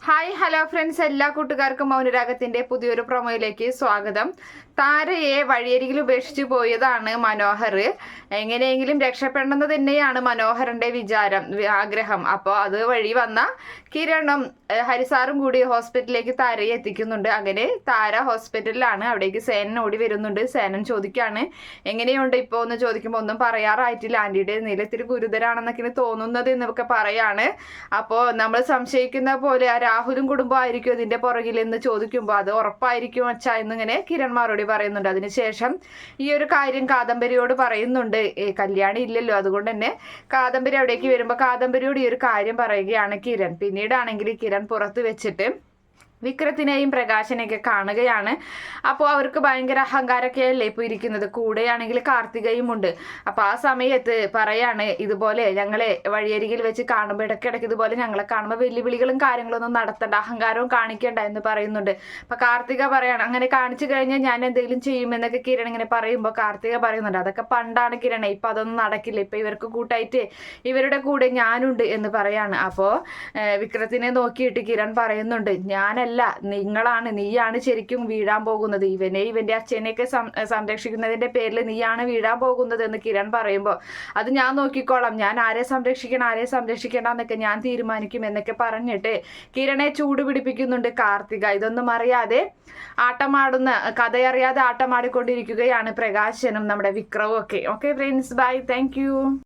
Hi hello friends, എല്ലാ കൂട്ടുകാർക്കും മൗനരാഗത്തിന്റെ പുതിയൊരു പ്രൊമോയിലേക്ക് സ്വാഗതം. താരയെ വഴിയരികിൽ ഉപേക്ഷിച്ചു പോയതാണ് മനോഹർ. എങ്ങനെയെങ്കിലും രക്ഷപ്പെടണമെന്ന് തന്നെയാണ് മനോഹറിന്റെ ആഗ്രഹം. അപ്പോൾ അത് വഴി വന്ന കിരണും ഹരിസാറും കൂടി ഹോസ്പിറ്റലിലേക്ക് താരയെ എത്തിക്കുന്നുണ്ട്. അങ്ങനെ താര ഹോസ്പിറ്റലിലാണ്. അവിടേക്ക് സേനൻ ഓടി വരുന്നുണ്ട്. സേനൻ ചോദിക്കാണ് എങ്ങനെയുണ്ട് ഇപ്പോൾ എന്ന് ചോദിക്കുമ്പോൾ ഒന്നും പറയാറായിട്ടില്ല, ആന്റിയുടെ നില ഇത്തിരി ഗുരുതരാണെന്നൊക്കെ തോന്നുന്നത് എന്നൊക്കെ പറയാണ്. അപ്പോൾ നമ്മൾ സംശയിക്കുന്ന പോലെ രാഹുലും കുടുംബമായിരിക്കും ഇതിന്റെ പുറകിൽ എന്ന് ചോദിക്കുമ്പോൾ അത് ഉറപ്പായിരിക്കും അച്ഛാ എന്നിങ്ങനെ കിരൺ മറുപടി പറയുന്നുണ്ട്. അതിനുശേഷം ഈ ഒരു കാര്യം കാദംബരിയോട് പറയുന്നുണ്ട്. കല്യാണി ഇല്ലല്ലോ, അതുകൊണ്ട് തന്നെ കാദംബരി അവിടേക്ക് വരുമ്പോൾ കാദംബരിയോട് ഈ ഒരു കാര്യം പറയുകയാണ് കിരൺ. പിന്നീടാണെങ്കിൽ കിരൺ പുറത്ത് വെച്ചിട്ട് വിക്രത്തിനെയും പ്രകാശനെയൊക്കെ കാണുകയാണ്. അപ്പോൾ അവർക്ക് ഭയങ്കര അഹങ്കാരമൊക്കെയല്ലേ ഇപ്പോൾ ഇരിക്കുന്നത്. കൂടെയാണെങ്കിൽ കാർത്തികയും ഉണ്ട്. അപ്പോൾ ആ സമയത്ത് പറയാണ്, ഇതുപോലെ ഞങ്ങളെ വഴിയരികിൽ വെച്ച് കാണുമ്പോൾ ഇടയ്ക്കിടയ്ക്ക് ഇതുപോലെ ഞങ്ങളെ കാണുമ്പോൾ വെല്ലുവിളികളും കാര്യങ്ങളൊന്നും നടത്തണ്ട, അഹങ്കാരവും കാണിക്കണ്ട എന്ന് പറയുന്നുണ്ട്. അപ്പോൾ കാർത്തിക പറയാണ്, അങ്ങനെ കാണിച്ചു കഴിഞ്ഞാൽ ഞാൻ എന്തെങ്കിലും ചെയ്യുമെന്നൊക്കെ കിരൺ ഇങ്ങനെ പറയുമ്പോൾ കാർത്തിക പറയുന്നുണ്ട്, അതൊക്കെ പണ്ടാണ് കിരണേ, ഇപ്പം അതൊന്നും നടക്കില്ല, ഇപ്പം ഇവർക്ക് കൂട്ടായിട്ട് ഇവരുടെ കൂടെ ഞാനുണ്ട് എന്ന് പറയാണ്. അപ്പോൾ വിക്രത്തിനെ നോക്കിയിട്ട് കിരൺ പറയുന്നുണ്ട്, നീയാണ് ശരിക്കും വീഴാൻ പോകുന്നത്, ഇവന്റെ അച്ഛനെയൊക്കെ സംരക്ഷിക്കുന്നതിന്റെ പേരിൽ നീയാണ് വീഴാൻ പോകുന്നത് എന്ന് കിരൺ പറയുമ്പോൾ അത് ഞാൻ നോക്കിക്കോളാം, ഞാൻ ആരെ സംരക്ഷിക്കണം എന്നൊക്കെ ഞാൻ തീരുമാനിക്കും എന്നൊക്കെ പറഞ്ഞിട്ട് കിരണെ ചൂട് പിടിപ്പിക്കുന്നുണ്ട് കാർത്തിക. ഇതൊന്നും അറിയാതെ കഥയറിയാതെ ആട്ടമാടിക്കൊണ്ടിരിക്കുകയാണ് പ്രകാശനും നമ്മുടെ വിക്രവും ഒക്കെ. Okay friends, bye, thank U.